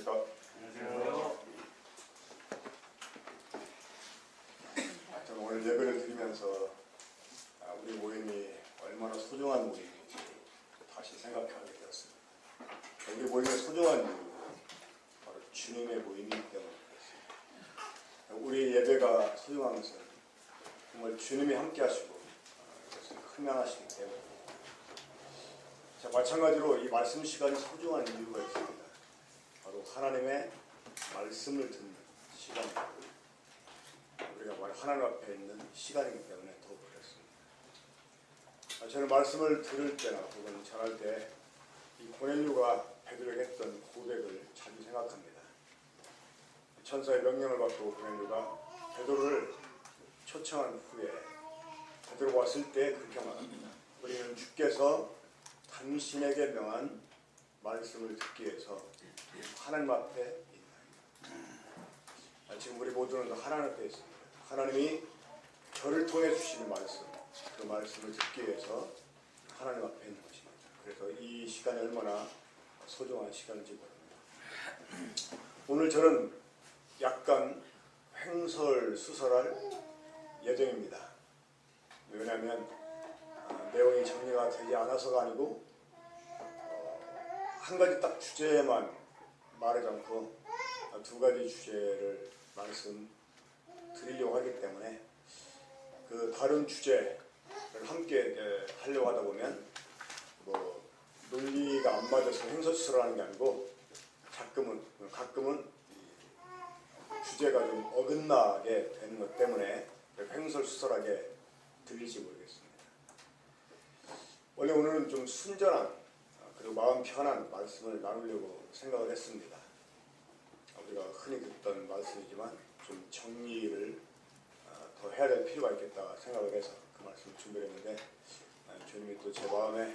안녕하십니까. 안녕하세요. 저는 오늘 예배를 드리면서 우리 모임이 얼마나 소중한 모임인지 다시 생각하게 되었습니다. 우리 모임의 소중한 이유는 바로 주님의 모임이기 때문에 그렇습니다. 우리 예배가 소중한 것은 정말 주님이 함께 하시고 이것을 큰명하시기 때문입니다. 자, 마찬가지로 이 말씀 시간이 소중한 이유가 있습니다. 바로 하나님의 말씀을 듣는 시간입니다. 우리가 바로 하나님 앞에 있는 시간이기 때문에 더욱 그렇습니다. 저는 말씀을 들을 때나 혹은 전할 때 이 고넬료가 베드로에게 했던 고백을 자주 생각합니다. 천사의 명령을 받고 고넬료가 베드로를 초청한 후에 베드로가 왔을 때 그렇게 말합니다. 우리는 주께서 당신에게 명한 말씀을 듣기 위해서 하나님 앞에 있나이다. 지금 우리 모두는 하나님 앞에 있습니다. 하나님이 저를 통해 주시는 말씀, 그 말씀을 듣기 위해서 하나님 앞에 있는 것입니다. 그래서 이 시간이 얼마나 소중한 시간인지 모릅니다. 오늘 저는 약간 횡설수설할 예정입니다. 왜냐하면 내용이 정리가 되지 않아서가 아니고 한 가지 딱 주제만 말하지 않고 두 가지 주제를 말씀드리려고 하기 때문에 그 다른 주제를 함께 하려고 하다 보면 논리가 안 맞아서 횡설수설하는 게 아니고 가끔은 주제가 좀 어긋나게 되는 것 때문에 횡설수설하게 들릴지 모르겠습니다. 원래 오늘은 좀 순전한 그리고 마음 편한 말씀을 나누려고 생각을 했습니다. 우리가 흔히 듣던 말씀이지만 좀 정리를 더 해야 될 필요가 있겠다 생각을 해서 그 말씀을 준비했는데 주님이 또 제 마음에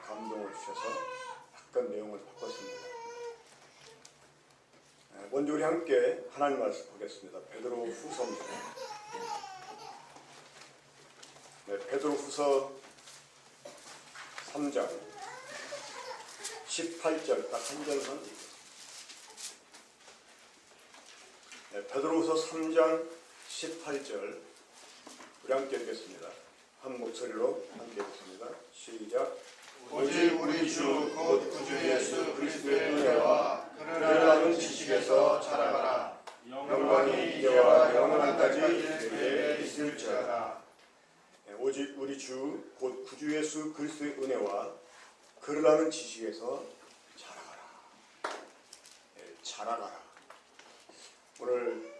감동을 주셔서 약간 내용을 바꿨습니다. 먼저 우리 함께 하나님 말씀 보겠습니다. 베드로 후서입니다. 베드로 후서 3장 18절 딱 한 절만 베드로후서 3장 18절 우리 함께 읽겠습니다. 한 목소리로 함께 읽겠습니다. 시작. 오직 우리 주 곧 구주 예수 그리스도의 은혜와 그를 아는 지식에서 자라가라. 영광이 이제와 영원까지 내게 있을지어다. 오직 우리 주 곧 구주 예수 그리스도의 은혜와 그를 아는 지식에서 자라가라. 자라가라. 오늘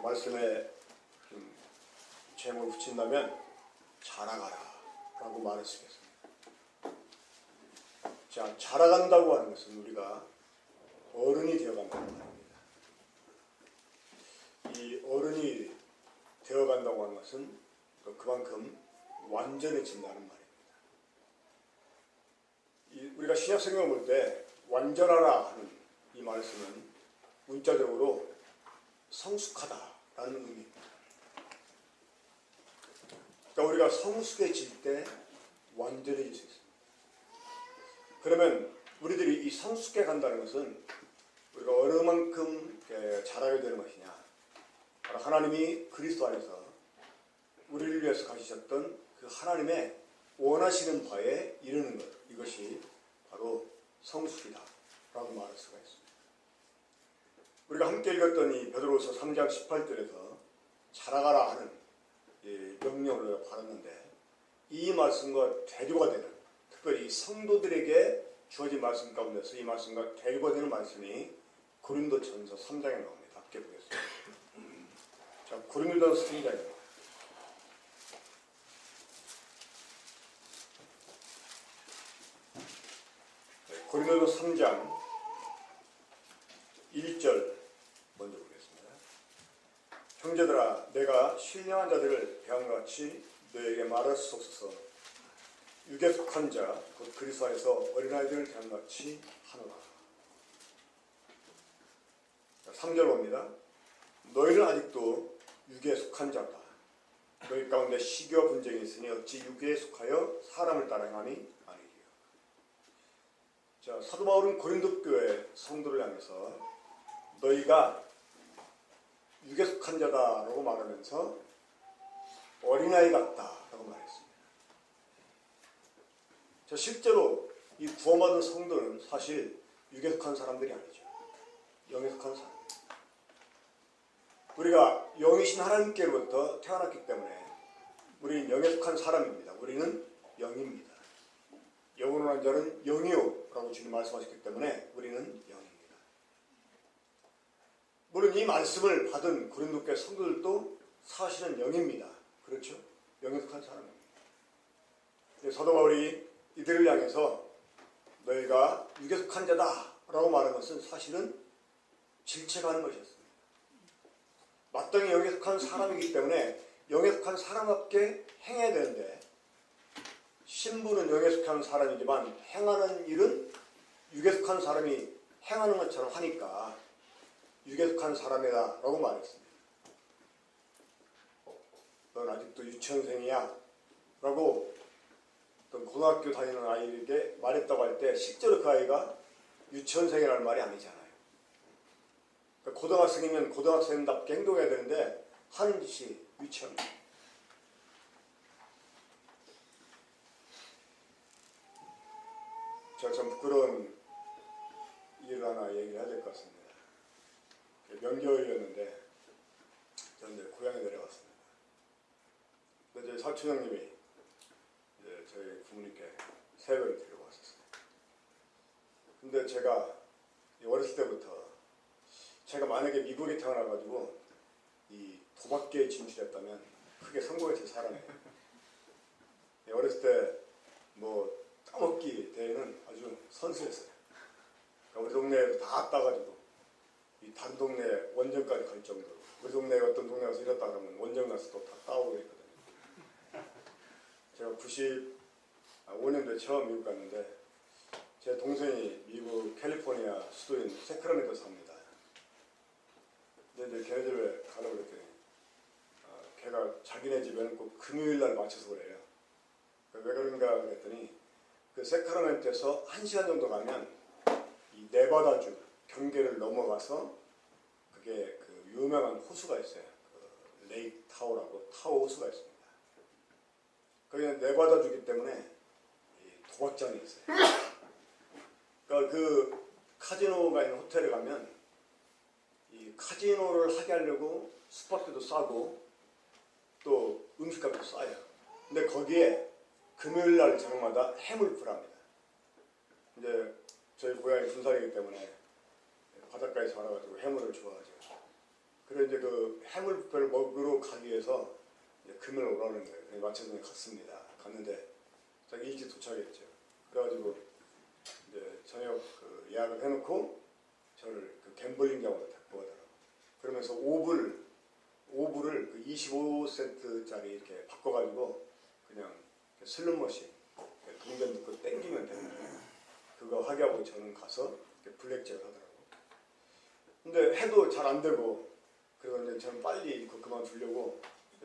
말씀에 좀 제목을 붙인다면 자라가라 라고 말을 쓰겠습니다. 자, 자라간다고 하는 것은 우리가 어른이 되어간다는 말입니다. 이 어른이 되어간다고 하는 것은 그만큼 완전해진다는 말입니다. 우리가 신약 성경을 볼 때 완전하라 하는 이 말씀은 문자적으로 성숙하다라는 의미입니다. 그러니까 우리가 성숙해질 때 완전해질 수 있습니다. 그러면 우리들이 이 성숙해 간다는 것은 우리가 어느 만큼 자라게 되는 것이냐? 바로 하나님이 그리스도 안에서 우리를 위해서 가지셨던 그 하나님의 원하시는 바에 이르는 것, 이것이 바로 성숙이다 라고 말할 수가 있습니다. 우리가 함께 읽었던 이 베드로후서 3장 18절에서 자라가라 하는 명령을 받았는데 이 말씀과 대조가 되는, 특별히 성도들에게 주어진 말씀 가운데서 이 말씀과 대조가 되는 말씀이 고린도전서 3장에 나옵니다. 함께 보겠습니다. 자, 고린도전서 3장입니다. 고린도전서 3장 1절 먼저 보겠습니다. 형제들아, 내가 신령한 자들을 대함과 같이 너에게 말할 수 없어서 육에 속한 자, 곧 그리스도 안에서 어린아이들을 대함과 같이 하노라. 3절 봅니다. 너희는 아직도 육에 속한 자다. 너희 가운데 시기와 분쟁이 있으니 어찌 육에 속하여 사람을 따라 행함이 아니리요. 자, 사도 바울은 고린도 교회 성도를 향해서 너희가 육에 속한 자다라고 말하면서 어린아이 같다라고 말했습니다. 자, 실제로 이 구원받은 성도는 사실 육에 속한 사람들이 아니죠. 영에 속한 사람. 우리가 영이신 하나님께로부터 태어났기 때문에 우리는 영에 속한 사람입니다. 우리는 영입니다. 영으로 난 자는 영이요 라고 주님 말씀하셨기 때문에 우리는 영입니다. 물론 이 말씀을 받은 고린도교회 성도들도 사실은 영입니다. 그렇죠? 영에 속한 사람입니다. 사도 바울이 이들을 향해서 너희가 육에 속한 자다 라고 말한 것은 사실은 질책하는 것이었습니다. 마땅히 영에 속한 사람이기 때문에 영에 속한 사람답게 행해야 되는데 신부는 영에 속한 사람이지만 행하는 일은 육에 속한 사람이 행하는 것처럼 하니까 육에 속한 사람이다 라고 말했습니다. 넌 아직도 유치원생이야 라고 어떤 고등학교 다니는 아이에게 말했다고 할 때 실제로 그 아이가 유치원생이라는 말이 아니잖아요. 그러니까 고등학생이면 고등학생답게 행동해야 되는데 하는 짓이 유치원생. 제가 참 부끄러운 일을 하나 얘기를 해야 될 것 같습니다. 명절이었는데 저는 이제 고향에 내려왔습니다. 근데 저희 사촌 형님이 이제 저희 부모님께 새벽에 데리고 왔었어요. 근데 제가 어렸을 때부터 제가 만약에 미국에 태어나가지고 이 도박계에 진출했다면 크게 성공했을 사람이에요. 어렸을 때 뭐 따먹기 대회는 아주 선수였어요. 그러니까 우리 동네에서 다 따가지고 이 다른 동네 원정까지 갈 정도로 우리 동네 어떤 동네 가서 이랬다 그러면 원정 가서 또 다 따오고 있거든요. 제가 95년도에 처음 미국 갔는데 제 동생이 미국 캘리포니아 수도인 세크라멘토 삽니다. 근데 이제 걔네들 가라고 그랬더니 걔가 자기네 집에는 꼭 금요일날 맞춰서 그래요. 왜 그런가 그랬더니 그 세크라멘토에서 1시간 정도 가면 이 네바다주 경계를 넘어가서 그게 그 유명한 호수가 있어요. 그 레이크 타오라고 타오 호수가 있습니다. 거기는 네바다주기 때문에 이 도박장이 있어요. 그러니까 그 카지노가 있는 호텔에 가면 이 카지노를 하게 하려고 숙박비도 싸고 또 음식값도 싸요. 근데 거기에 금요일 날 저녁마다 해물풀 합니다. 이제 저희 고향이 군산이기 때문에 바닷가에 살아가지고 해물을 좋아하죠. 그래서 이제 그 해물풀을 먹으러 가기 위해서 이제 금요일 오라는 거예요. 그래서 맞춰서 갔습니다. 갔는데 자기 일찍 도착했죠. 그래가지고 이제 저녁 그 예약을 해놓고 저를 그 갬블링장으로 데리고 가더라고요. 그러면서 오불을 그 25센트짜리 이렇게 바꿔가지고 그냥 슬롯머신 동전 넣고 땡기면 되는 거예요. 그거 하게 하고 저는 가서 블랙잭을 하더라고요. 근데 해도 잘 안 되고 그래서 이제 저는 빨리 그거 그만두려고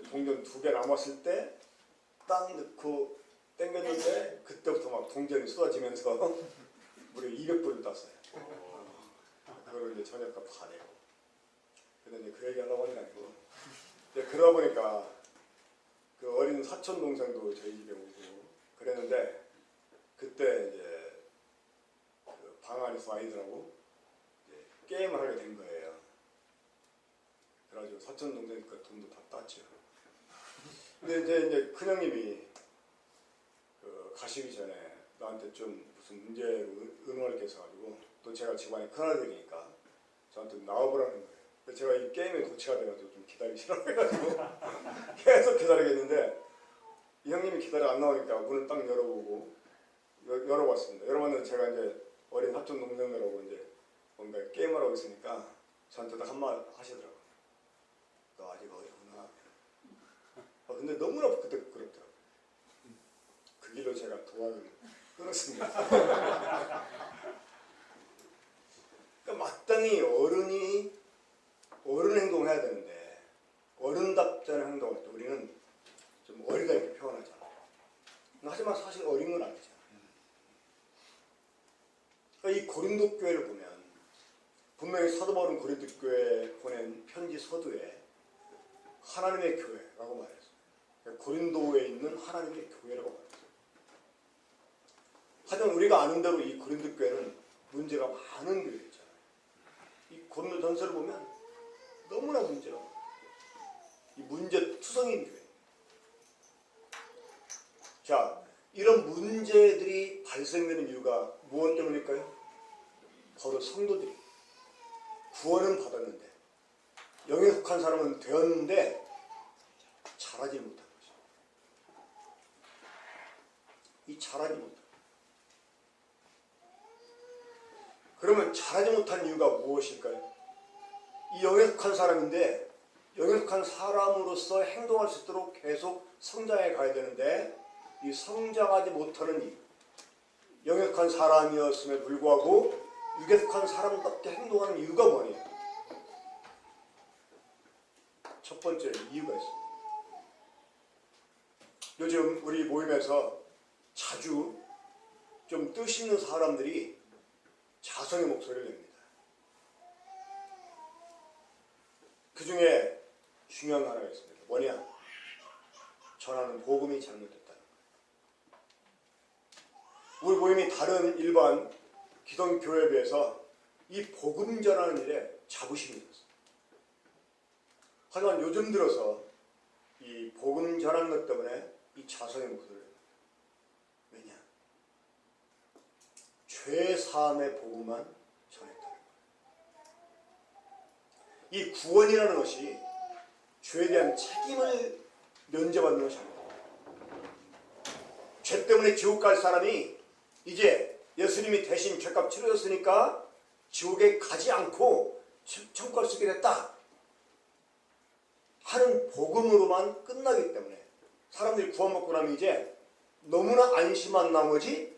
동전 2개 남았을 때 딱 넣고 땡겼는데 그때부터 막 동전이 쏟아지면서 무려 200불을 땄어요. 그걸 이제 저녁값 다 내고. 근데 이제 그 얘기 하려고 하는 게 아니고 이제 그러다 보니까 그 어린 사촌 동생도 저희 집에 오고 그랬는데 그때 이제 그 방 안에서 아이들하고 이제 게임을 하게 된 거예요. 그래가지고 사촌 동생 그 돈도 다 땄죠. 근데 이제 큰형님이 그 가시기 전에 나한테 좀 무슨 문제로 의논할 게 있어가지고 또 제가 집안에 큰아들이니까 저한테 나와보라는 거예요. 그래서 제가 이 게임에 도취가 돼가지고 좀 기다리시라고 해가지고 계속 기다리겠는데 이 형님이 기다려 안 나오니까 문을 딱 열어보고 열어봤습니다. 열어봤는데 제가 이제 어린 사촌 동생들하고 이제 뭔가 게임을 하고 있으니까 저한테 딱 한마디 하시더라고요. 너 아직 어리구나. 근데 너무나 그때 부끄럽더라고요. 그 길로 제가 도안을 끊었습니다. 그러니까 마땅히 어른 행동을 해야 되는데 어른답잖은 행동할 때 우리는 좀 어리다 이렇게 표현하잖아요. 하지만 사실 어린 건 아니잖아요. 고린도 교회를 보면 분명히 사도 바울은 고린도 교회에 보낸 편지 서두에 하나님의 교회라고 말했어요. 고린도에 있는 하나님의 교회라고 말했어요. 하지만 우리가 아는 대로 이 고린도 교회는 문제가 많은 교회잖아요. 이 고린도 전서를 보면 너무나 문제가 많아요. 이 문제투성인 교회. 자, 이런 문제들이 발생되는 이유가 무엇 때문일까요? 바로 성도들이 구원은 받았는데 영에 속한 사람은 되었는데 자라지 못한 것입니다. 이 자라지 못한. 그러면 자라지 못한 이유가 무엇일까요? 이 영에 속한 사람인데 영에 속한 사람으로서 행동할 수 있도록 계속 성장해 가야 되는데 이 성장하지 못하는 이유, 영에 속한 사람이었음에 불구하고 육에 속한 사람답게 행동하는 이유가 뭐냐? 첫 번째 이유가 있습니다. 요즘 우리 모임에서 자주 좀 뜻있는 사람들이 자성의 목소리를 냅니다. 그 중에 중요한 거 하나가 있습니다. 뭐냐? 전하는 복음이 잘못됐다는 거예요. 우리 모임이 다른 일반 기독교회에 비해서 이 복음 전하는 일에 자부심이 있었어요. 하지만 요즘 들어서 이 복음 전하는 것 때문에 이 자성의 목소리를 냅니다. 왜냐? 죄 사함의 복음만 전했다는 거예요. 이 구원이라는 것이 죄에 대한 책임을 면제받는 것이 아닙니다. 죄 때문에 지옥 갈 사람이 이제 예수님이 대신 죄값 치러졌으니까 지옥에 가지 않고 천국을 쓰게 됐다 하는 복음으로만 끝나기 때문에 사람들이 구원받고 나면 이제 너무나 안심한 나머지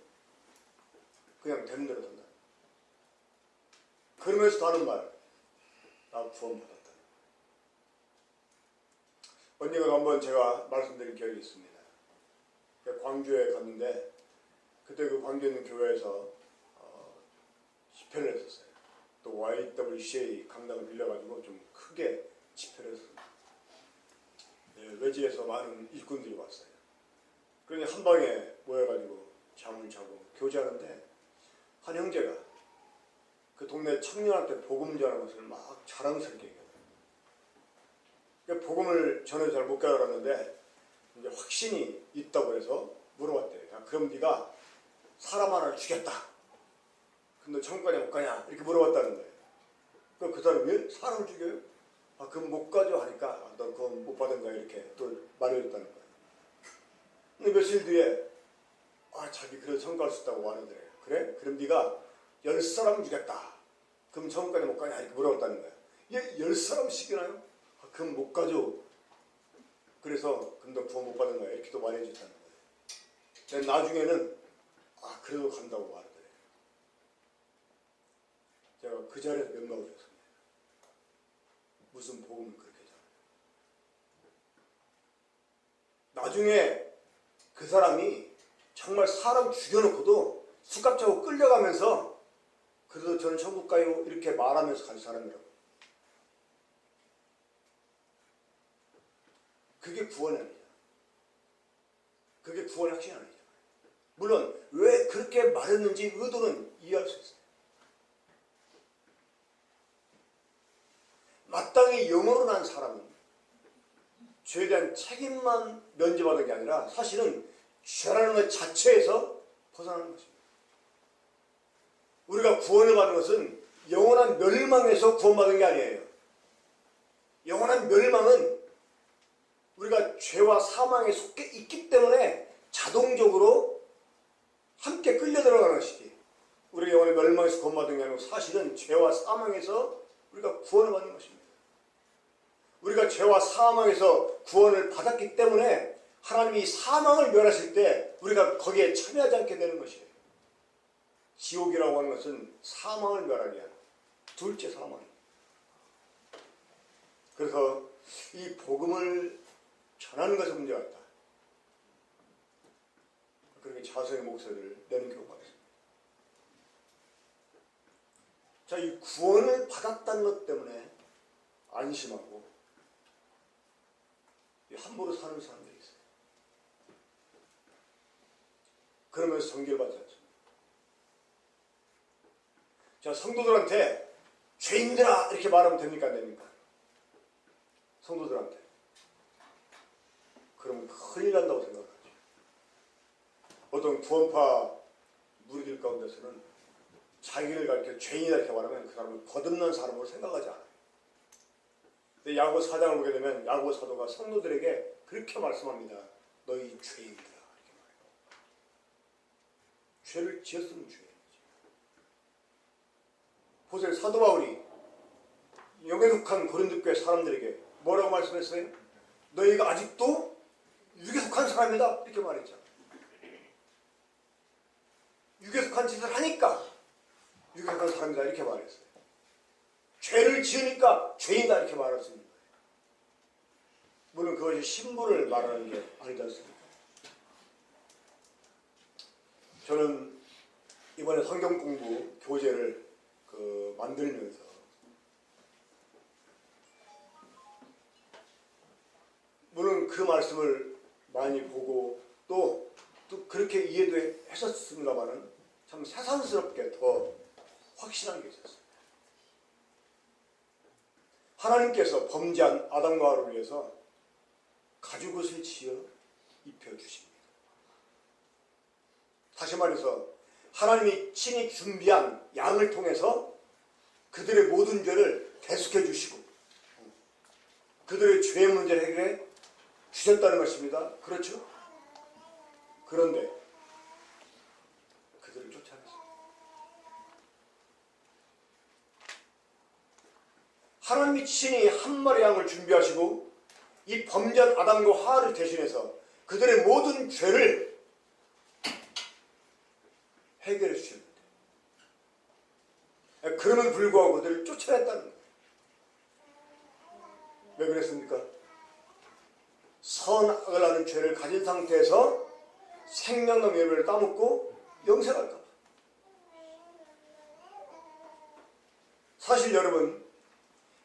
그냥 되는 대로 산다. 그러면서도 하는 말, 나 구원받았다. 언젠가 한번 제가 말씀드린 기억이 있습니다. 광주에 갔는데 그때 그 광주에 있는 교회에서 집회를 했었어요. 또 YWCA 강당을 빌려가지고 좀 크게 집회를 했습니다. 네, 외지에서 많은 일꾼들이 왔어요. 그러니 한 방에 모여가지고 잠을 자고 교제하는데 한 형제가 그 동네 청년한테 복음 전하는 것을 막 자랑스럽게 얘기해요. 복음을 전혀 잘 못 깨달았는데 이제 확신이 있다고 해서 물어봤대요. 야, 그럼 네가 사람 하나를 죽였다. 근데 천국 가냐 못 가냐 이렇게 물어봤다는 거예요. 그럼 그 사람이 왜 사람을 죽여요? 아, 그럼 못 가죠 하니까 아, 너 그거 못 받은 거야 이렇게 또 말해줬다는 거예요. 근데 며칠 뒤에 아, 자기 그래도 천국 갈 수 있다고 말하더래요. 그래? 그럼 네가 10사람 죽였다. 그럼 천국 가냐 못 가냐 이렇게 물어봤다는 거예요. 얘 10사람씩이나요? 아, 그럼 못 가죠. 그래서 그럼 너 구원 못 받은 거야 이렇게 또 말해줬다는 거예요. 근데 나중에는 아, 그래도 간다고 말하더래요. 제가 그 자리에서 면목을 줬습니다. 무슨 복음을 그렇게 전해요. 나중에 그 사람이 정말 사람 죽여놓고도 수갑차고 끌려가면서 그래도 저는 천국 가요 이렇게 말하면서 간 사람이라고. 그게 구원이 아니잖아요. 그게 구원의 확신이 아니잖아요. 물론 왜 그렇게 말했는지 의도는 이해할 수 있어요. 마땅히 영으로 난 사람은 죄에 대한 책임만 면제받은 게 아니라 사실은 죄라는 것 자체에서 벗어나는 것입니다. 우리가 구원을 받는 것은 영원한 멸망에서 구원받은 게 아니에요. 영원한 멸망은 우리가 죄와 사망에 속해 있기 때문에 자동적으로 함께 끌려 들어가는 것이지. 우리가 영원한 멸망에서 구원받은 게 아니고 사실은 죄와 사망에서 우리가 구원을 받는 것입니다. 우리가 죄와 사망에서 구원을 받았기 때문에 하나님이 사망을 멸하실 때 우리가 거기에 참여하지 않게 되는 것이에요. 지옥이라고 하는 것은 사망을 멸하기 위한 둘째 사망입니다. 그래서 이 복음을 전하는 것은 문제가 있다. 그렇게 자성의 목소리를 내는 경우가 있습니다. 자, 이 구원을 받았다는 것 때문에 안심하고 함부로 사는 사람들이 있어요. 그러면서 성결 받지 않죠. 자, 성도들한테 죄인들아 이렇게 말하면 됩니까? 안 됩니까? 성도들한테. 그러면 큰일 난다고 생각하죠. 어떤 구원파 무리들 가운데서는 자기를 가르쳐 죄인이다 이렇게 말하면 그 사람을 거듭난 사람으로 생각하지 않아요. 근데 야고보 4장을 보게 되면 야고보 사도가 성도들에게 그렇게 말씀합니다. 너희 죄인들아 이렇게 말해요. 죄를 지었으면 죄인이지. 보세요. 사도 바울이 영에 속한 고린도 교회 사람들에게 뭐라고 말씀했어요? 너희가 아직도 육에 속한 사람이다 이렇게 말했죠. 육에 속한 짓을 하니까 육에 속한 사람이다 이렇게 말했어요. 죄를 지으니까 죄인이다 이렇게 말할 수 있는 거예요. 물론 그것이 신분을 말하는 게 아니지 않습니까? 저는 이번에 성경 공부 교재를 만들면서 물론 그 말씀을 많이 보고 또 그렇게 이해도 했었습니다만은 참 새삼스럽게 더 확신한 게 있었어요. 하나님께서 범죄한 아담과 하와를 위해서 가죽옷을 지어 입혀주십니다. 다시 말해서 하나님이 친히 준비한 양을 통해서 그들의 모든 죄를 대속해 주시고 그들의 죄의 문제를 해결해 주셨다는 것입니다. 그렇죠? 그런데 그들을 쫓아냈어요. 하나님이 친히 한 마리 양을 준비하시고 이 범죄한 아담과 하와를 대신해서 그들의 모든 죄를 해결해 주셨는데 그럼에도 불구하고 그들을 쫓아냈다는 거예요. 왜 그랬습니까? 선악을 하는 죄를 가진 상태에서 생명과 예배를 따먹고 영생할까 봐. 사실 여러분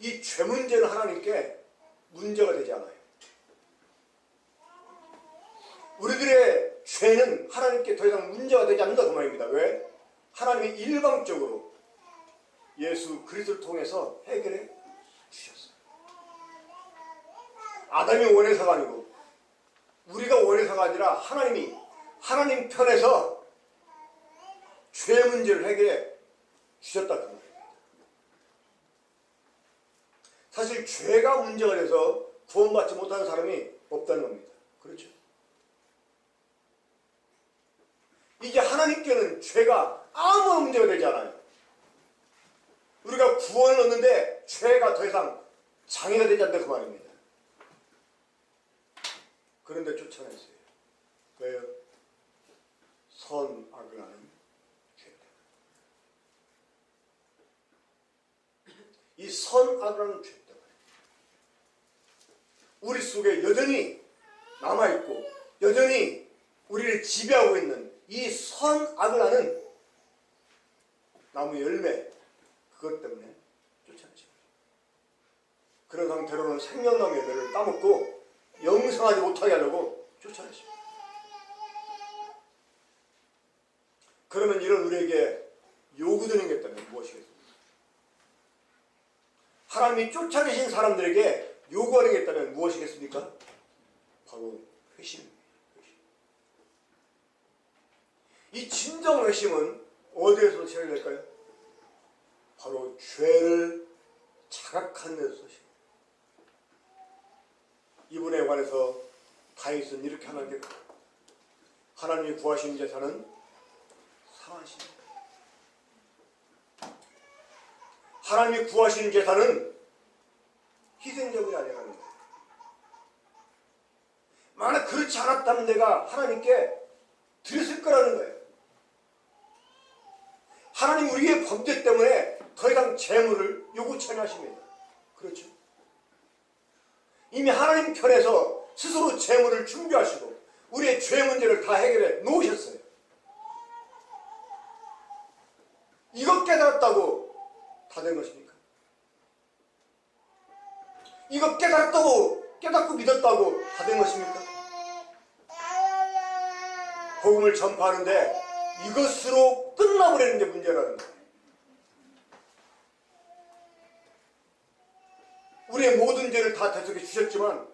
이 죄 문제는 하나님께 문제가 되지 않아요. 우리들의 죄는 하나님께 더 이상 문제가 되지 않는다 그 말입니다. 왜? 하나님이 일방적으로 예수 그리스도를 통해서 해결해 주셨어요. 아담이 원해서가 아니고 우리가 원해서가 아니라 하나님 편에서 죄 문제를 해결해 주셨다 그 말입니다. 사실 죄가 문제가 돼서 구원받지 못하는 사람이 없다는 겁니다. 그렇죠? 이게 하나님께는 죄가 아무런 문제가 되지 않아요. 우리가 구원을 얻는데 죄가 더 이상 장애가 되지 않는다 그 말입니다. 그런데 쫓아냈어요. 왜요? 선악을 하는 죄 때문에. 이 선악을 하는 죄 때문에 우리 속에 여전히 남아있고 여전히 우리를 지배하고 있는 이 선악을 하는 나무 열매 그것 때문에 쫓아내죠. 그런 상태로는 생명나무 열매를 따먹고 영생하지 못하게 하려고 쫓아내죠. 그러면 이런 우리에게 요구되는 게 있다면 무엇이겠습니까? 하나님이 쫓아내신 사람들에게 요구하는 게 있다면 무엇이겠습니까? 바로 회심입니다. 이 진정 회심은 어디에서 시작될까요? 바로 죄를 자각하는 데서 시작됩니다. 이분에 관해서 다윗은 이렇게 하나님께 하나님이 구하신 제사는 상하십니다. 하나님이 구하신 제사는 희생적이 아니라는 거예요. 만약 그렇지 않았다면 내가 하나님께 드렸을 거라는 거예요. 하나님 우리의 범죄 때문에 더 이상 재물을 요구치 않으십니다. 그렇죠? 이미 하나님 편에서 스스로 재물을 준비하시고 우리의 죄 문제를 다 해결해 놓으셨어요. 이것 깨달았다고 다 된 것입니까? 이거 깨닫고 믿었다고 다 된 것입니까? 복음을 전파하는데 이것으로 끝나버리는 게 문제라는 거예요. 우리의 모든 죄를 다 대속해 주셨지만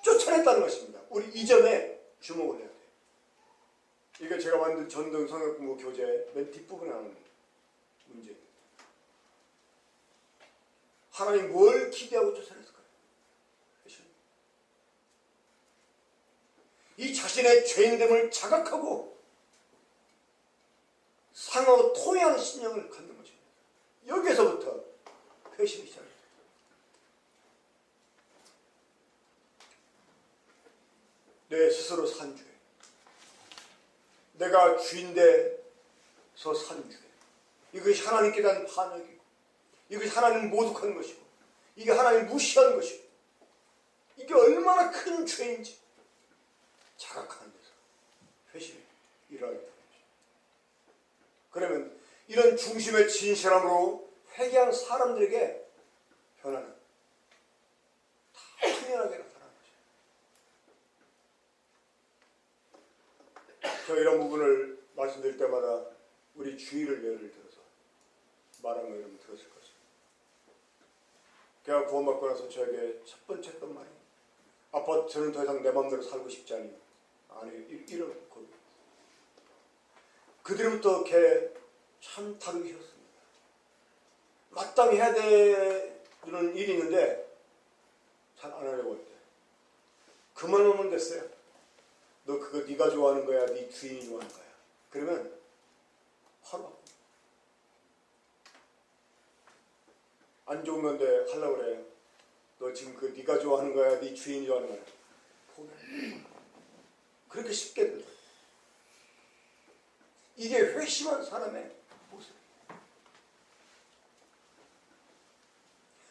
쫓아냈다는 것입니다. 우리 이 점에 주목을 해야 돼요. 이게 제가 만든 전등 성역공부 교재 맨 뒷부분에 나오는 문제입니다. 하나님 뭘 기대하고 쫓아냈을까요? 이 자신의 죄인됨을 자각하고 상하고 토해하는 신령을 갖는 것입니다. 여기에서부터 회심이 시작합니다. 내 스스로 산 죄, 내가 주인돼서 산 죄, 이것이 하나님께 대한 반역이고, 이것이 하나님을 모독하는 것이고, 이게 하나님을 무시하는 것이고, 이게 얼마나 큰 죄인지 자각하는 데서 회심이 일어나겠다. 그러면 이런 중심의 진실함으로 회개한 사람들에게 변화는 다 당연하게 나타나는 거죠. 저 이런 부분을 말씀드릴 때마다 우리 주의를 예를 들어서 말하는 거 여러분 들었을 것입니다. 제가 구원받고 나서 저에게 첫 번째 했던 말이, 아빠 저는 더 이상 내 마음대로 살고 싶지 않니? 아니, 이런 거. 그들부터 걔 참 다르게 싫었습니다. 마땅히 해야 되는 일이 있는데 잘 안 하려고 했대. 그만하면 됐어요. 너 그거 네가 좋아하는 거야? 네 주인이 좋아하는 거야? 그러면 바로 바꿔. 안 좋은 건데 하려고 그래. 너 지금 그 네가 좋아하는 거야? 네 주인이 좋아하는 거야? 포기해. 그렇게 쉽게 들려. 이게 회심한 사람의 모습이에요.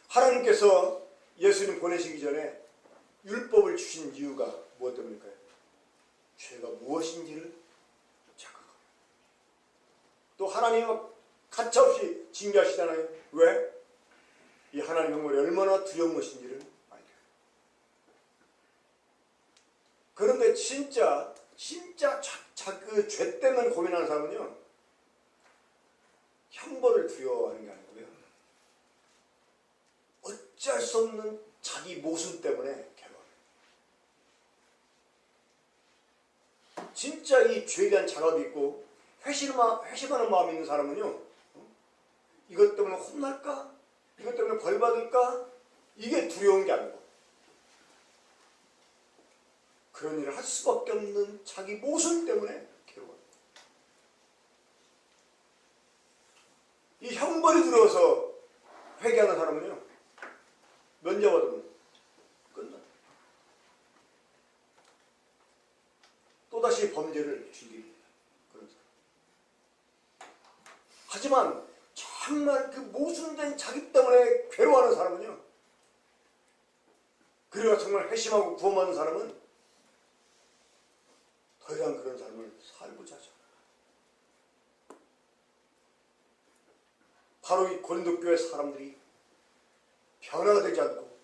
하나님께서 예수님 보내시기 전에 율법을 주신 이유가 무엇 때문일까요? 죄가 무엇인지를 자각합니다. 또 하나님은 가차없이 징계하시잖아요. 왜? 이 하나님 형벌이 얼마나 두려운 것인지를 알게 해요. 그런데 진짜 그 죄 때문에 고민하는 사람은요, 형벌을 두려워하는 게 아니고요, 어찌할 수 없는 자기 모순 때문에 괴로워해요. 진짜 이 죄에 대한 자각이 있고 회심하는 마음이 있는 사람은요, 이것 때문에 혼날까? 이것 때문에 벌 받을까? 이게 두려운 게 아니고, 그런 일을 할 수밖에 없는 자기 모순 때문에 괴로워합니다. 이 형벌이 두려워서 회개하는 사람은요, 면제받으면 끝나. 또다시 범죄를 즐깁니다. 그런 사람. 하지만 정말 그 모순된 자기 때문에 괴로워하는 사람은요, 그리고 정말 회심하고 구원받는 사람은 더 이상 그런 삶을 살고자 하죠. 바로 이 고린도 교회 사람들이 변화가 되지 않고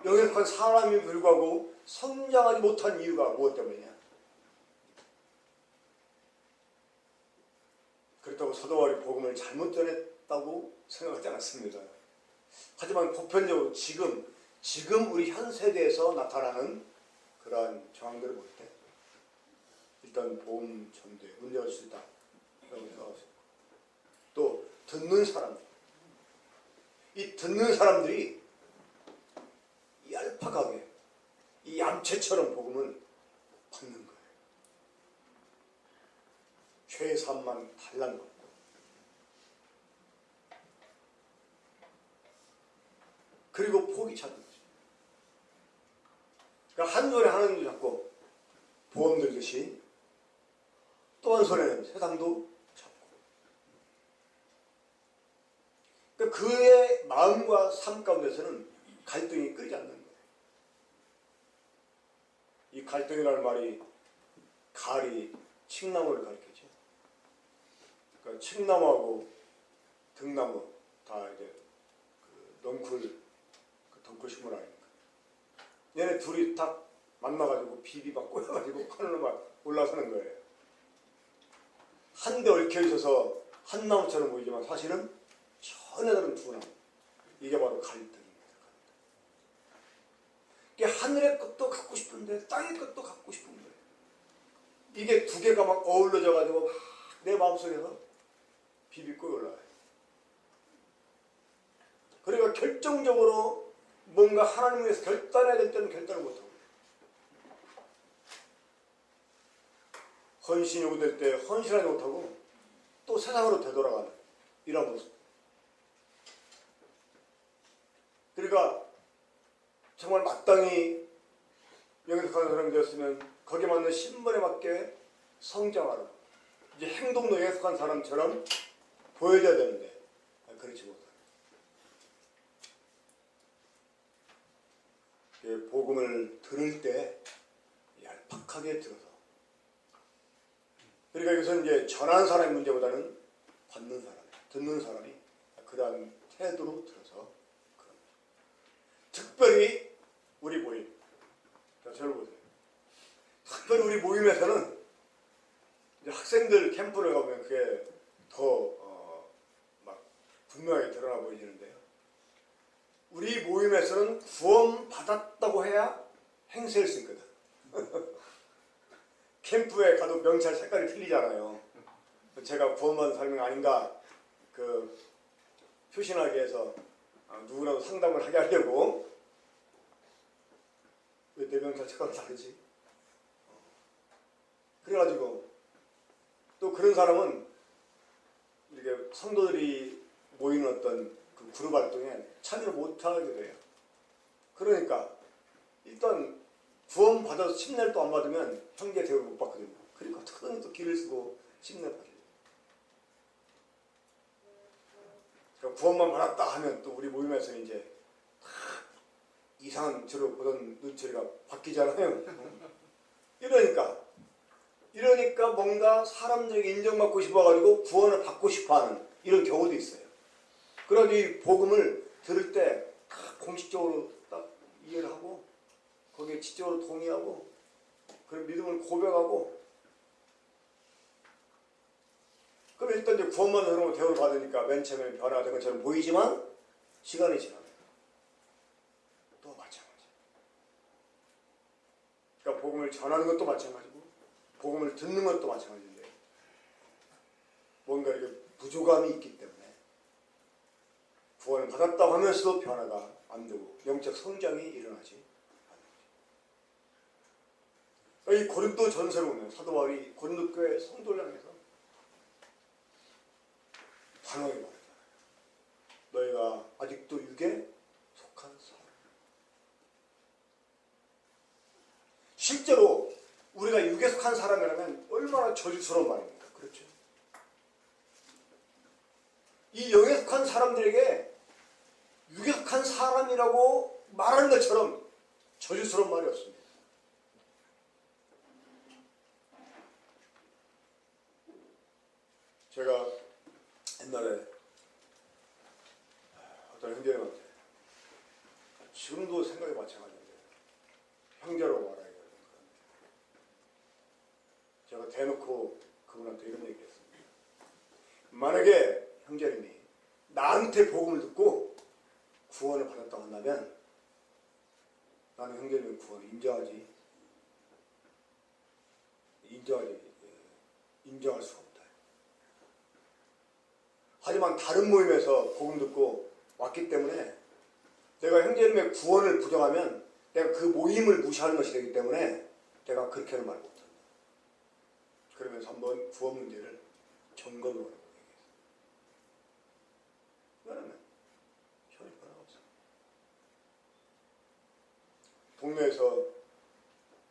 영역한 사람이 불구하고 성장하지 못한 이유가 무엇 때문이냐? 그렇다고 사도 바울이 복음을 잘못 전했다고 생각하지 않았습니다. 하지만 보편적으로 지금 우리 현 세대에서 나타나는 그러한 정황들을 볼 때 일단 복음 전도에 문제가 있을 수 있다 라고 생각하십니다. 또 듣는 사람들, 이 듣는 사람들이 얄팍하게 이 얌체처럼 복음을 받는 거예요. 죄의 삶만 달라먹고 그리고 포기 찾는 거죠. 그러니까 한 손에 하나님도 잡고 보험 들듯이 또 한 손에는 세상도 잡고, 그러니까 그의 마음과 삶 가운데서는 갈등이 끓지 않는 거예요. 이 갈등이라는 말이 갈이 칡나무를 가리키죠. 그러니까 칡나무하고 등나무 다 이제 그 넝쿨 그 덩쿨 식물 아닙니까? 얘네 둘이 딱 만나가지고 비비막 꼬여가지고 하늘로 막 올라서는 거예요. 한데 얽혀 있어서 한 나무처럼 보이지만 사실은 전혀 다른 두 나무. 이게 바로 갈등입니다. 이게 하늘의 것도 갖고 싶은데 땅의 것도 갖고 싶은 거예요. 이게 두 개가 막 어우러져가지고 막 내 마음속에서 비비고 올라와요. 그러니까 결정적으로 뭔가 하나님을 위해서 결단해야 될 때는 결단을 못하고 헌신이 요구될 때 헌신하지 못하고 또 세상으로 되돌아가는 이런 모습. 그러니까 정말 마땅히 영역하는 사람이 되었으면 거기에 맞는 신분에 맞게 성장하라. 이제 행동도 예속한 사람처럼 보여줘야 되는데 그렇지 못하는. 복음을 들을 때 얄팍하게 들어서. 그러니까 여기서 이제 전하는 사람의 문제보다는 받는 사람, 듣는 사람이 그러한 태도로 들어서 그런 거죠. 특별히 우리 모임. 자, 저를 보세요. 특별히 우리 모임에서는 이제 학생들 캠프를 가보면 그게 더 막 분명하게 드러나 보이는데요. 우리 모임에서는 구원 받았다고 해야 행세할 수 있거든. 캠프에 가도 명찰 색깔이 틀리잖아요. 제가 구원받은 사람이 아닌가 그 표신하기 위해서 누구라도 상담을 하게 하려고. 왜 내 명찰 색깔이 다르지? 그래가지고 또 그런 사람은 이렇게 성도들이 모이는 어떤 그 그룹 활동에 참여를 못하게 돼요. 그러니까 일단 구원 받아서 침례를 또 안 받으면 형제 대우를 못 받거든요. 그러니까 어떻게든 또 길을 쓰고 침례 받아요. 그러니까 구원만 받았다 하면 또 우리 모임에서 이제 이상한 저로 보던 눈초리가 바뀌잖아요. 이러니까 뭔가 사람들에게 인정받고 싶어가지고 구원을 받고 싶어하는 이런 경우도 있어요. 그러니 이 복음을 들을 때 공식적으로 딱 이해를 하고 거기에 지적으로 동의하고 그런 믿음을 고백하고 그럼 일단 이제 구원받는 사람으로 대우를 받으니까 맨 처음에 변화가 된 것처럼 보이지만 시간이 지나면 또 마찬가지. 그러니까 복음을 전하는 것도 마찬가지고 복음을 듣는 것도 마찬가지인데 뭔가 이렇게 부족함이 있기 때문에 구원을 받았다고 하면서도 변화가 안 되고 영적 성장이 일어나지 않는 거죠. 이 고린도 전서를 보면 사도 바울이 고린도 교회 성도를 향해서 단호하게 말하잖아요. 너희가 아직도 육에 속한 사람. 실제로 우리가 육에 속한 사람이라면 얼마나 저주스러운 말입니까? 그렇죠? 이 영에 속한 사람들에게 육에 속한 사람이라고 말하는 것처럼 저주스러운 말이 없습니다. 제가 옛날에 어떤 형제님한테 지금도 생각이 마찬가지인데 형제라고 말하기가 좀 그런데 제가 대놓고 그분한테 이런 얘기했습니다. 만약에 형제님이 나한테 복음을 듣고 구원을 받았다고 한다면 나는 형제님의 구원을 인정할 수가 없다. 하지만 다른 모임에서 복음 듣고 왔기 때문에 내가 형제님의 구원을 부정하면 내가 그 모임을 무시하는 것이 되기 때문에 내가 그렇게는 말 못한다. 그러면서 한번 구원 문제를 점검해 보라고 얘기했어요. 왜냐면 전혀 변화가 없어요. 동네에서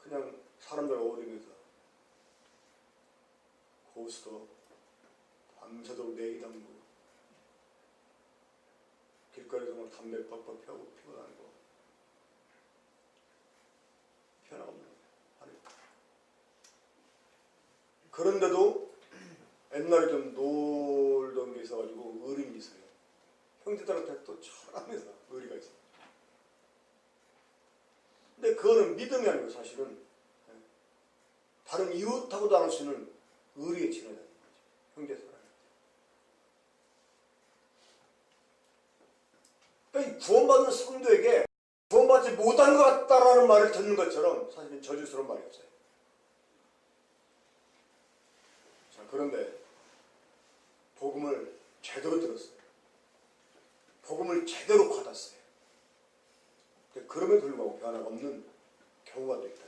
그냥 사람들 어울리면서 고수도 밤새도록 내기담고 길거리에서 막 담배 빡빡 피우고 피고 다니고 변화가 없는 거예요. 그런데도 옛날에 좀 놀던 게 있어가지고 어른이 있어요. 형제들한테 또 천합니다. 의리가 있어. 근데 그거는 믿음이 아니고 사실은 다른 이웃하고도 나눌 수 있는 의리에 지나야 되는 거죠. 형제 사랑. 그러니까 구원받는 성도에게 구원받지 못한 것 같다라는 말을 듣는 것처럼 사실은 저주스러운 말이 없어요. 자, 그런데 복음을 제대로 들었어요. 복음을 제대로 받았어요. 그럼에도 불구하고 변화가 없는 경우가 또 있다.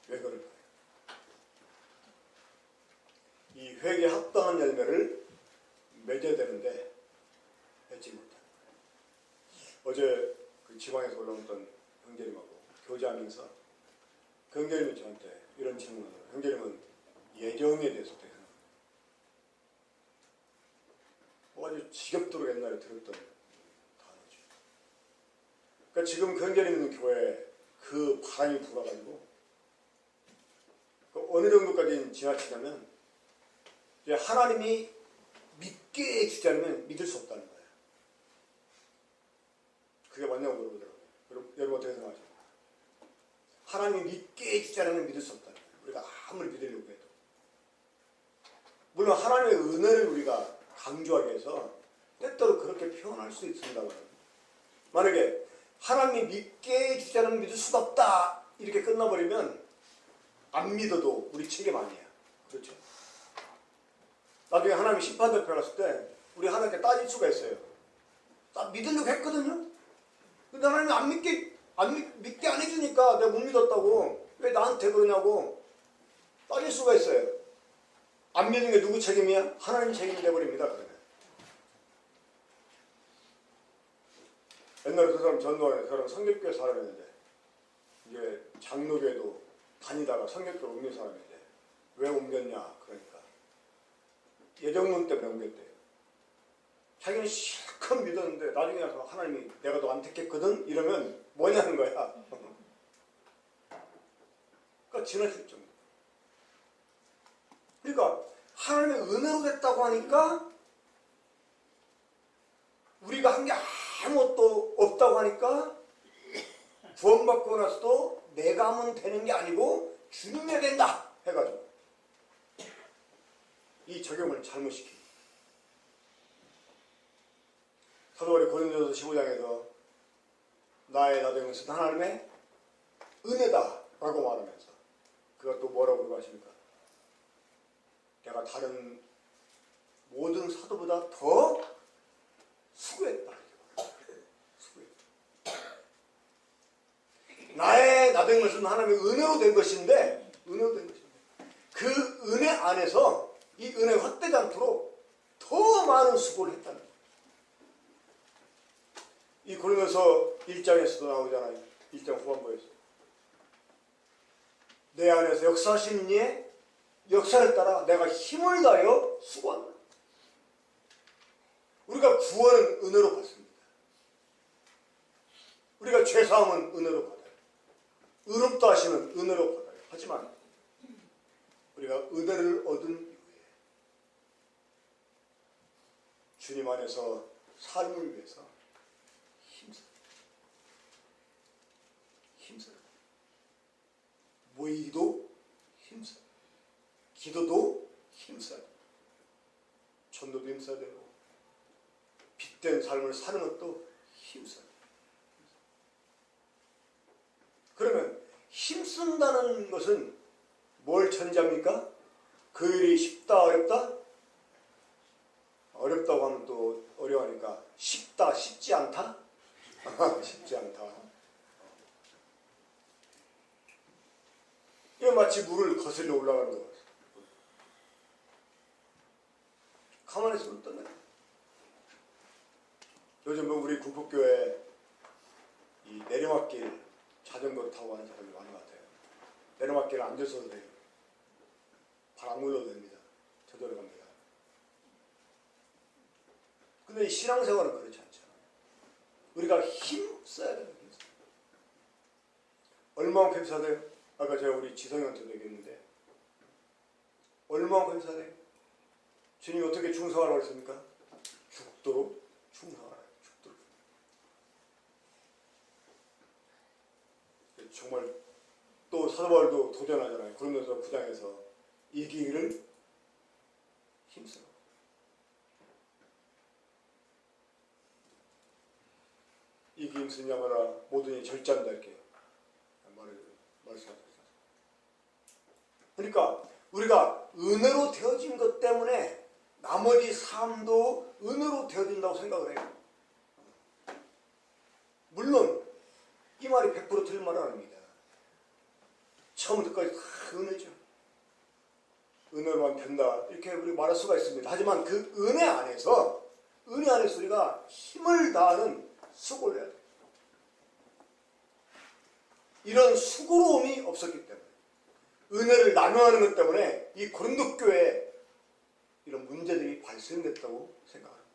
왜 그럴까요? 이 회개에 합당한 열매를 맺어야 되는데 맺지 못하는 거예요. 어제 그 지방에서 올라왔던 형제님하고 교제하면서 그 형제님이 저한테 이런 질문을 해요. 형제님은 예정에 대해서 어떻게 생각해요? 아주 지겹도록 옛날에 들었던 단어죠. 그러니까 지금 그 형제님 있는 교회에 그 바람이 불어가지고 어느 정도까지 지나치냐면 이제 하나님이 믿게 해주지 않으면 믿을 수 없다는 거예요. 그게 맞냐고 물어보더라고요. 여러분 어떻게 생각하십니까? 하나님이 믿게 해주지 않으면 믿을 수 없다는 거예요. 우리가 아무리 믿으려고 해도. 물론 하나님의 은혜를 우리가 강조하기 위해서 때때로 그렇게 표현할 수 있습니다만, 만약에 하나님이 믿게 해주지 않으면 믿을 수가 없다 이렇게 끝나버리면 안 믿어도 우리 책임 아니에요. 그렇죠? 나중에 하나님이 심판대표 갔을 때 우리 하나님께 따질 수가 있어요. 나 믿으려고 했거든요. 근데 하나님이 믿게 안 해주니까 내가 못 믿었다고 왜 나한테 그러냐고 따질 수가 있어요. 안 믿는 게 누구 책임이야? 하나님 책임이 돼버립니다. 그러면. 옛날에 그 사람 전도하는 사람 성결교회 사람이었는데 이제 장로교회도 다니다가 성결교회로 옮긴 사람인데 왜 옮겼냐 그러니까 예정론 때문에 옮겼대요. 자기는 실컷 믿었는데 나중에 와서 하나님이 내가 너 안 택했거든 이러면 뭐냐는 거야. 그러니까 지나칠 정도. 그러니까 하나님의 은혜로 됐다고 하니까 우리가 한 게 아무것도 없다고 하니까 구원받고 나서도 내가 하면 되는 게 아니고 주님이 해야 된다 해가지고 이 적용을 잘못시킵니다. 사도바울이 고린도서 15장에서 나의 나된 것은 하나님의 은혜다 라고 말하면서 그가 또 뭐라고 하십니까? 내가 다른 모든 사도보다 더 수고했다. 나의 나된 것은 하나님의 은혜로 된 것인데 그 은혜 안에서 이 은혜가 헛되지 않도록 더 많은 수고를 했다는 거예요. 이 고린도서 1장에서도 나오잖아요. 1장 후반부에서 내 안에서 역사하신 이의 역사를 따라 내가 힘을 다하여 수고한다. 우리가 구원은 은혜로 받습니다. 우리가 죄사함은 은혜로 받아요. 의롭다 하시는 은혜로 받아요. 하지만 우리가 은혜를 얻은 이후에 주님 안에서 삶을 위해서 힘써요. 모이기도 힘써요. 기도도 힘써요. 전도도 힘써야 되고 빛된 삶을 사는 것도 힘써요. 그러면 힘쓴다는 것은 뭘 전제합니까? 그 일이 쉽다 어렵다? 어렵다고 하면 또 어려우니까 쉽다 쉽지 않다? 쉽지 않다. 이거 마치 물을 거슬러 올라가는 것 같아요. 가만히 있으면 떠나요. 요즘 우리 군폭교회 이 내려막길 자전거 타고 가는 사람이 많은 것 같아요. 내려막길에 앉아서도 돼요. 발 안 굴러도 됩니다. 저절로 갑니다. 근데 이 신앙생활은 그렇지 않잖아요. 우리가 힘써야 되는 거예요. 얼마만큼 힘써야 돼요? 아까 제가 우리 지성이한테도 얘기했는데 얼마만큼 힘써야 돼요? 주님이 어떻게 충성하라고 했습니까? 사도 바울도 도전하잖아요. 고린도서 9장에서 이기기를 힘써. 이기 힘쓰냐마라 모든이 절제한다 이렇게 말씀하셨어요. 그러니까 우리가 은혜로 되어진 것 때문에 나머지 삶도 은혜로 되어진다고 생각을 해요. 물론 이 말이 100% 틀린 말은 아닙니다. 처음부터까지 다 은혜죠. 은혜로만 된다 이렇게 우리 말할 수가 있습니다. 하지만 그 은혜 안에서 우리가 힘을 다하는 수고를 해야 돼요. 이런 수고로움이 없었기 때문에 은혜를 나누어하는 것 때문에 이 고린도 교회에 이런 문제들이 발생됐다고 생각합니다.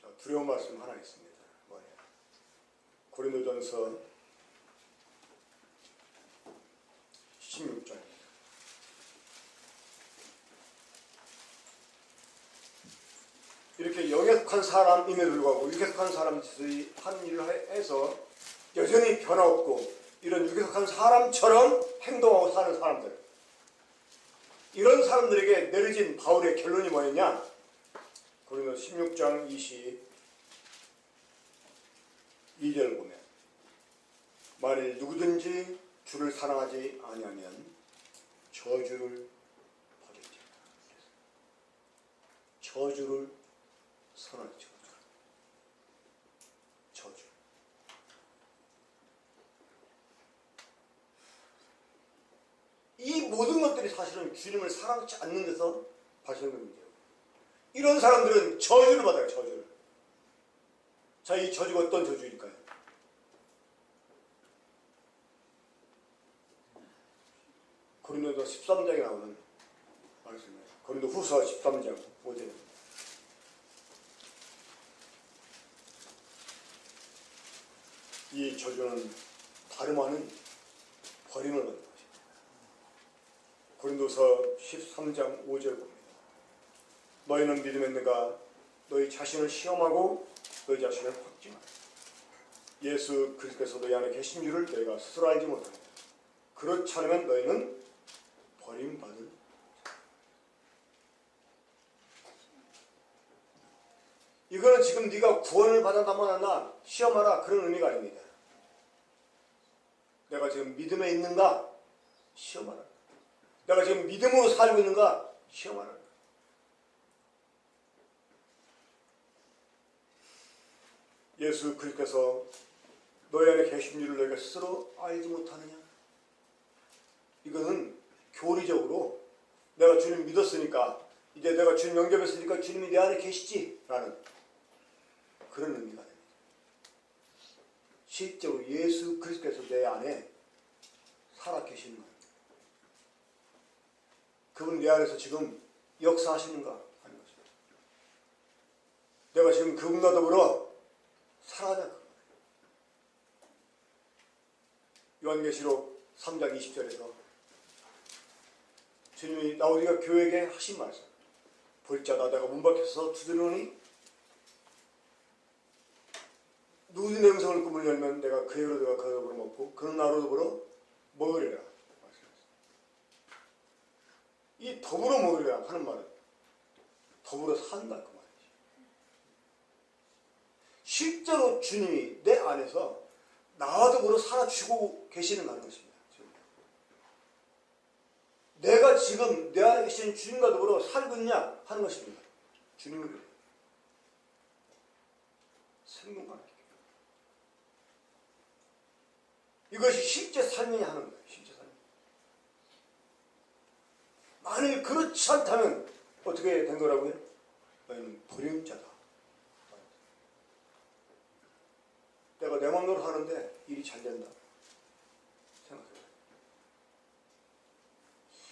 자, 두려운 말씀 하나 있습니다. 뭐예요? 고린도전서 16장. 이렇게 영역한 사람임에도 불구하고 유격한 사람들이 한 일을 해서 여전히 변화없고 이런 유격한 사람처럼 행동하고 사는 사람들, 이런 사람들에게 내려진 바울의 결론이 뭐였냐? 고린도 16장 22절 보면 만일 누구든지 주를 사랑하지 아니하면 저주를 받을지어다. 저주를 선하지. 저주. 이 모든 것들이 사실은 주님을 사랑하지 않는 데서 발생된 문제예요. 이런 사람들은 저주를 받아요. 저주를. 자, 이 저주가 어떤 저주일까요? 고린도 13장에 나오는 말씀이에요. 고린도 후서 13장 5절. 이 저주는 다름 아닌 버림을 받는 것입니다. 고린도서 13장 5절 봅니다. 너희는 믿음에 있는가? 너희 자신을 시험하고 너희 자신을 확증하라. 예수 그리스도께서 너희 안에 계신 줄을 너희가 스스로 알지 못합니다. 그렇지 않으면 너희는 버림받을. 이거는 지금 네가 구원을 받았나 시험하라 그런 의미가 아닙니다. 내가 지금 믿음에 있는가? 시험하라. 내가 지금 믿음으로 살고 있는가? 시험하라. 예수 그리스도께서 너희 안에 계신 줄을 너희가 스스로 알지 못하느냐? 이거는 교리적으로 내가 주님 믿었으니까 이제 내가 주님 영접했으니까 주님이 내 안에 계시지 라는 그런 의미가 됩니다. 실제로 예수 그리스도께서 내 안에 살아 계시는 겁니다. 그분 내 안에서 지금 역사하시는가 하는 것입니다. 내가 지금 그분과 더불어 살아가냐. 요한계시록 3장 20절에서 주님이 라오디가 교회에게 하신 말씀. 볼자다 내가 문 밖에서 두드리노니 누구의 내 음성을 꿈을 열면 내가 그에게로 내가 그와 더불어 먹고 그는 나로 더불어 먹으리라. 이 더불어 먹으리라 하는 말은 더불어 산다 그 말이지. 실제로 주님이 내 안에서 나와 더불어 살아주고 계시는 것입니다. 내가 지금 내 안에 계신 주님과 더불어 살고 있냐 하는 것입니다. 주님을 생명과 이것이 실제 삶이냐 하는 거예요. 실제 삶. 만일 그렇지 않다면 어떻게 된 거라고요? 너희는 불임자다. 내가 내 마음대로 하는데 일이 잘 된다. 생각해요.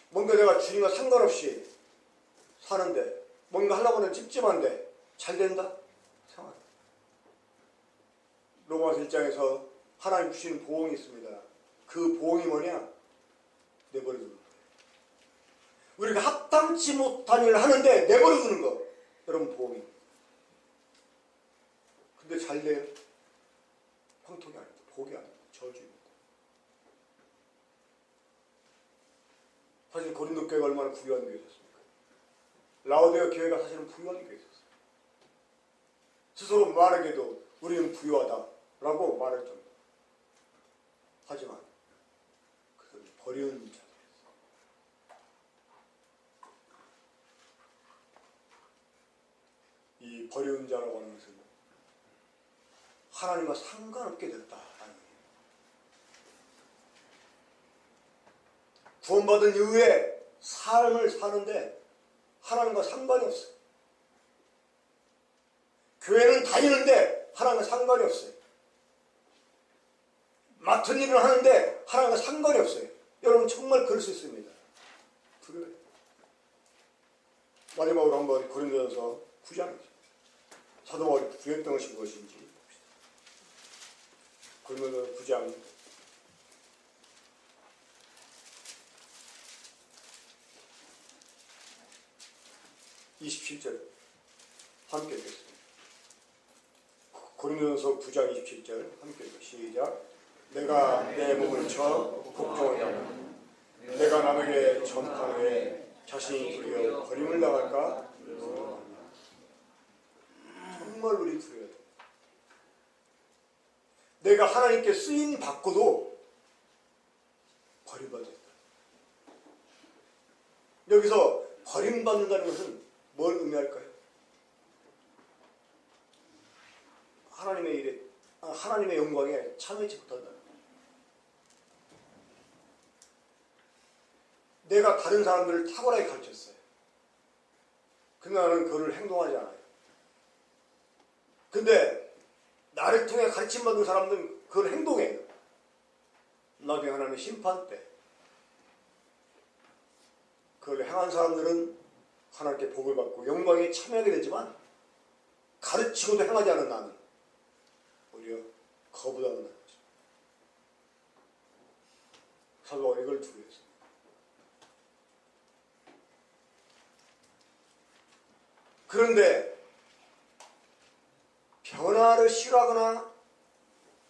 뭔가 내가 주님과 상관없이 사는데 뭔가 하려고 하는 찝찝한데 잘 된다. 생각해요. 로마서 1장에서 하나님 주시는 보응이 있습니다. 그 보응이 뭐냐? 내버려두는 거예요. 우리가 합당치 못한 일을 하는데 내버려두는 거. 여러분 보응입니다. 근데 잘 돼요? 형통이 아닙니다. 복이 아닙니다. 저주입니다. 사실 고린도 교회가 얼마나 부유한 교회였습니까? 라오디아 교회가 사실은 부유한 교회였어요. 스스로 말하기도 우리는 부유하다라고 말할 정도. 하지만 그것을 버리는 자들이었어요. 이 버리는 자라고 하는 것은 하나님과 상관없게 됐다라는 거예요. 구원받은 이후에 삶을 사는데 하나님과 상관이 없어요. 교회는 다니는데 하나님과 상관이 없어요. 맡은 일을 하는데 하나님과 상관이 없어요. 여러분 정말 그럴 수 있습니다. 그래. 마지막으로 한번 고린도전서 9장 사도 바울이 구했던 것이 무엇인지 봅시다. 고린도전서 9장 27절 함께 읽겠습니다. 고린도전서 9장 27절 함께 읽어 시작. 내가 내 몸을 쳐 복종하냐면 내가 남에게 전파 후에 자신이 두려워 버림을 당할까? 정말 우리 두려워야 돼. 내가 하나님께 쓰임 받고도 버림받았다. 여기서 버림받는다는 것은 뭘 의미할까요? 하나님의 일에, 하나님의 영광에 참여치 못한다. 내가 다른 사람들을 탁월하게 가르쳤어요. 근데 나는 그를 행동하지 않아요. 근데 나를 통해 가르침받은 사람들은 그걸 행동해요. 나중에 하나님의 심판 때 그걸 행한 사람들은 하나님께 복을 받고 영광에 참여하게 되지만 가르치고도 행하지 않은 나는 오히려 거부당하는 거죠. 사도가 이걸 두려워했어요. 그런데 변화를 싫어하거나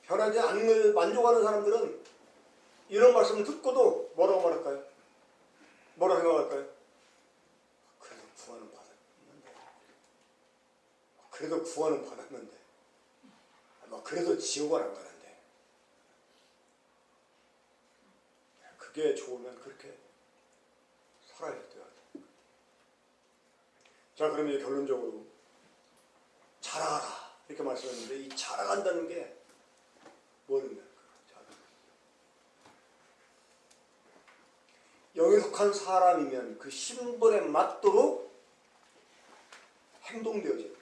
변하지 않는 것을 만족하는 사람들은 이런 말씀을 듣고도 뭐라고 말할까요? 뭐라고 생각할까요? 그래도 구원은 받았는데 그래도 구원은 받았는데 그래도 지옥은 안 가는데 그게 좋으면 그렇게 살아야 돼요. 자, 그럼 이제 결론적으로 자라가라 이렇게 말씀했는데 이 자라간다는 게 뭘 의미할까요? 영에 속한 사람이면 그 신분에 맞도록 행동되어져요.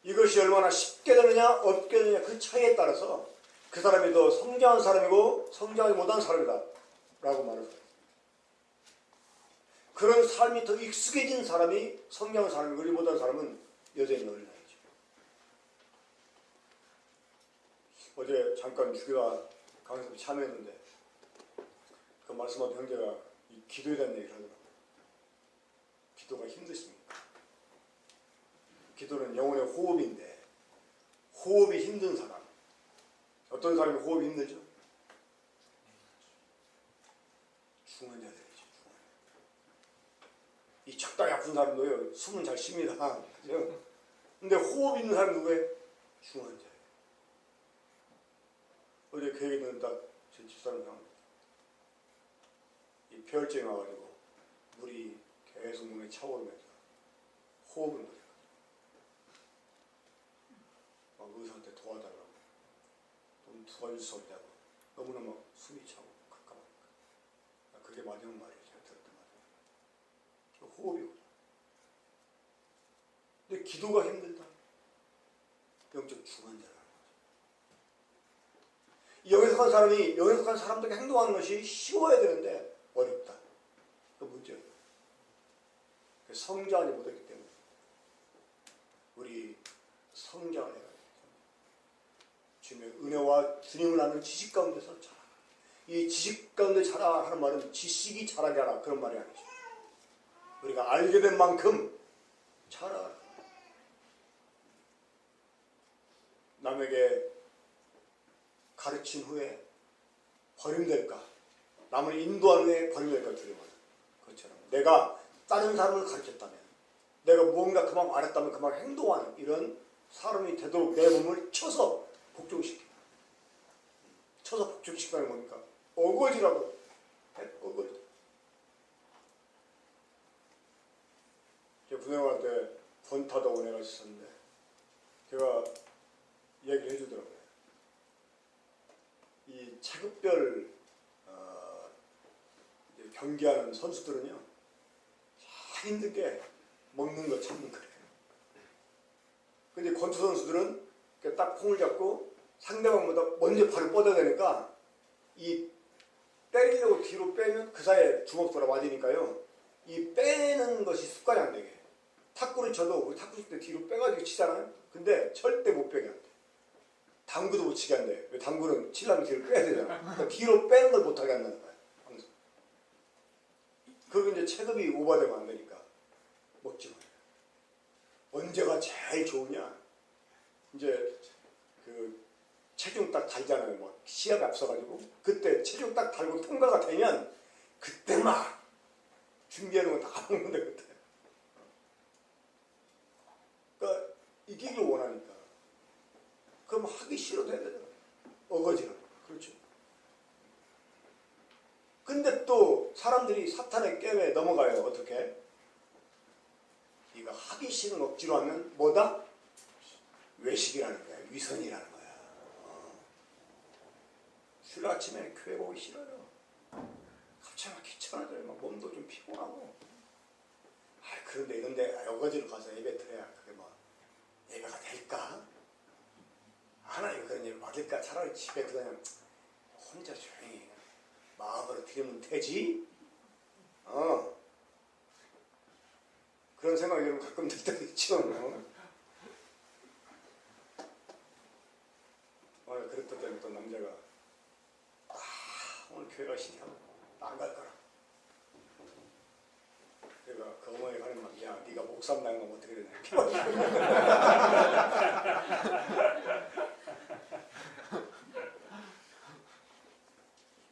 이것이 얼마나 쉽게 되느냐 어렵게 되느냐 그 차이에 따라서 그 사람이 더 성장한 사람이고 성장하지 못한 사람이다 라고 말을 해요. 그런 삶이 더 익숙해진 사람이 성장한 사람이고 그리 못한 사람은 여전히 어린아이죠. 어제 잠깐 주교가 강의에 참여했는데 그 말씀한 형제가 이 기도에 대한 얘기를 하더라고요. 기도가 힘드십니까? 기도는 영혼의 호흡인데 호흡이 힘든 사람 어떤 사람이 호흡이 힘들죠? 중환 자들이죠. 이 적당히 아픈 사람도요 숨은 잘 쉽니다. 근데 호흡 있는 사람 누구예요? 중환 자예요. 어제 그 얘기 듣는 딱 제 집사람이랑 이 폐혈증이 와가지고 물이 계속 몸에 차오르면서 호흡을 못해요. 막 의사한테 도와달라고 좀 도와줄 수 없냐고 너무나 막 숨이 차고 깜깜하니까 그게 마지막 말이에요. 제가 들었던 말이에요. 호흡이거든요. 근데 기도가 힘들다. 영적 중환자라는 거죠. 영에 속한 사람이 영에 속한 사람들에게 행동하는 것이 쉬워야 되는데 어렵다. 그 문제예요. 성장하지 못했기 때문에 우리 성장을 해야 돼요. 주님의 은혜와 주님을 아는 지식 가운데서 자라. 이 지식 가운데 자라 하는 말은 지식이 자라게 하라 그런 말이 아니죠. 우리가 알게 된 만큼 자라. 남에게 가르친 후에 버림될까? 남을 인도하는 데 버림될까 두려워하는 것처럼 내가 다른 사람을 가르쳤다면 내가 무언가 그만 말했다면 그만 행동하는 이런 사람이 되도록 내 몸을 쳐서 복종시키고 쳐서 복종시키는 뭡니까? 어거지라고 해. 어거지. 제가 군생활 때 번타도 은혜가 있었는데 제가 얘기를 해주더라고요. 이 체급별 경기하는 선수들은요 참 힘든 게 먹는 거 참는 거예요. 근데 권투 선수들은 딱 콩을 잡고 상대방보다 먼저 발을 뻗어대니까 이 때리려고 뒤로 빼면 그 사이에 주먹 돌아 맞으니까요. 이 빼는 것이 습관이 안 되게. 탁구를 쳐도 우리 탁구 칠 때 뒤로 빼가지고 치잖아요. 근데 절대 못 빼게 안 돼. 당구도 못 치게 안 돼. 왜 당구는 치려면 뒤로 빼야 되잖아. 그러니까 뒤로 빼는 걸 못하게 한다는 거야. 항상. 그리고 이제 체급이 오버되면 안 되니까 먹지 마요. 언제가 제일 좋으냐? 이제 그 체중 딱 달잖아요. 막 시합이 앞서가지고 그때 체중 딱 달고 통과가 되면 그때 막 준비하는 거 다 먹는데 그때. 그러니까 이기길 원하니까. 그럼 하기 싫어도 해야 되잖아. 어거지로. 그렇죠. 근데 또 사람들이 사탄의 깨에 넘어가요. 어떻게? 이거 하기 싫은 억지로 하면 뭐다? 외식이라는 거야. 위선이라는 거야. 술 아침에 교회 보기 싫어요. 갑자기 막 귀찮아져요. 막 몸도 좀 피곤하고. 그런데 이런데 어거지로 가서 예배 드려야 그게 뭐 예배가 될까? 하나님 그런 예배 받을까? 차라리 집에 그냥 혼자 조용히 마음으로 드리면 되지? 그런 생각이 여러분 가끔 들 때도 있죠. 오늘 그랬던 때는 또 남자가 오늘 교회가 싫다고 안 갈 거라. 그러니까 그 어머니가 하는 말, 야 네가 목삼 나면 어떻게 되냐.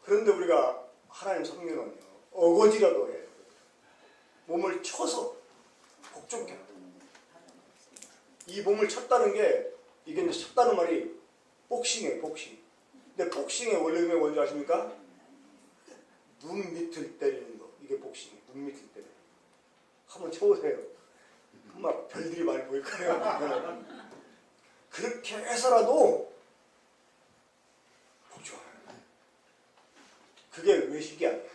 그런데 우리가 하나님 성령은요 어거지라도 해. 몸을 쳐서 복종해. 이 몸을 쳤다는 게 이게 이제 쳤다는 말이 복싱이에요. 복싱. 근데 복싱의 원래는 뭔지 아십니까? 눈 밑을 때리는 거. 이게 복싱이에요. 눈 밑을 때리는 거. 한번 쳐보세요. 막 별들이 많이 보일 거예요. 그렇게 해서라도 복종해요. 그게 외식이 아니에요.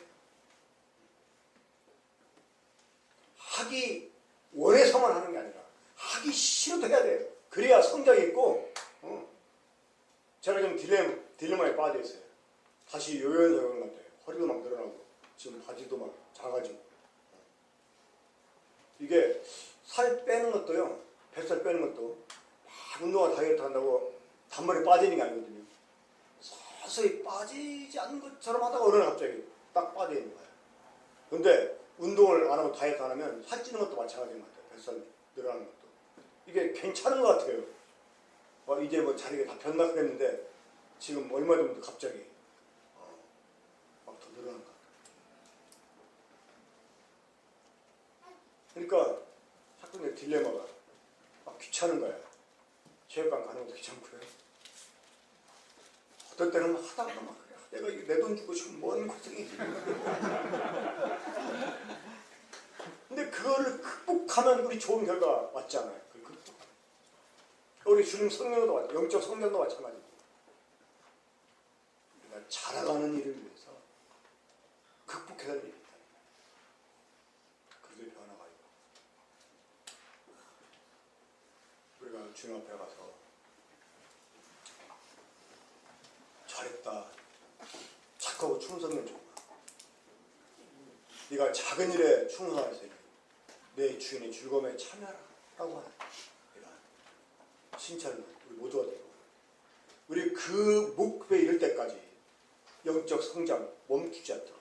하기 원해서만 하는 게 아니라 하기 싫어도 해야 돼요. 그래야 성장이 있고 제가 좀 딜레마에 빠져 있어요. 다시 요요해서 그런 것 같아요. 허리도 막 늘어나고 지금 바지도 막 작아지고 이게 살 빼는 것도요. 뱃살 빼는 것도 막 운동화 다이어트 한다고 단번에 빠지는 게 아니거든요. 서서히 빠지지 않는 것처럼 하다가 어느 날 갑자기 딱 빠져 있는 거예요. 근데 운동을 안 하고 다이어트 안 하면 살찌는 것도 마찬가지인 것 같아요. 뱃살 늘어나는 것도. 이게 괜찮은 것 같아요. 이제 뭐 자리가 다 변나 그랬는데 지금 얼마 전부터 갑자기 막 더 늘어난 것 같아요. 그러니까 자꾸 내 딜레마가 막 귀찮은 거야. 체육관 가는 것도 귀찮고요. 어떨 때는 막 하다가 막 그래. 내가 내 돈 주고 지금 뭔 고생이지. 근데 그거를 극복하면 우리 좋은 결과 왔잖아요. 우리 주님 성령도 마찬가지고 영적 성장도 마찬가지고 우리가 자라가는 일을 위해서 극복해야 할 일이 있다. 그게 변화가 있고 우리가 주님 앞에 가서 잘했다 착하고 충성된 종아 네가 작은 일에 충성하였으니 내 주인의 즐거움에 참여하라 라고 하네. 칭찬을 우리 모두가 되고 우리 그 목표에 이를 때까지 영적 성장 멈추지 않도록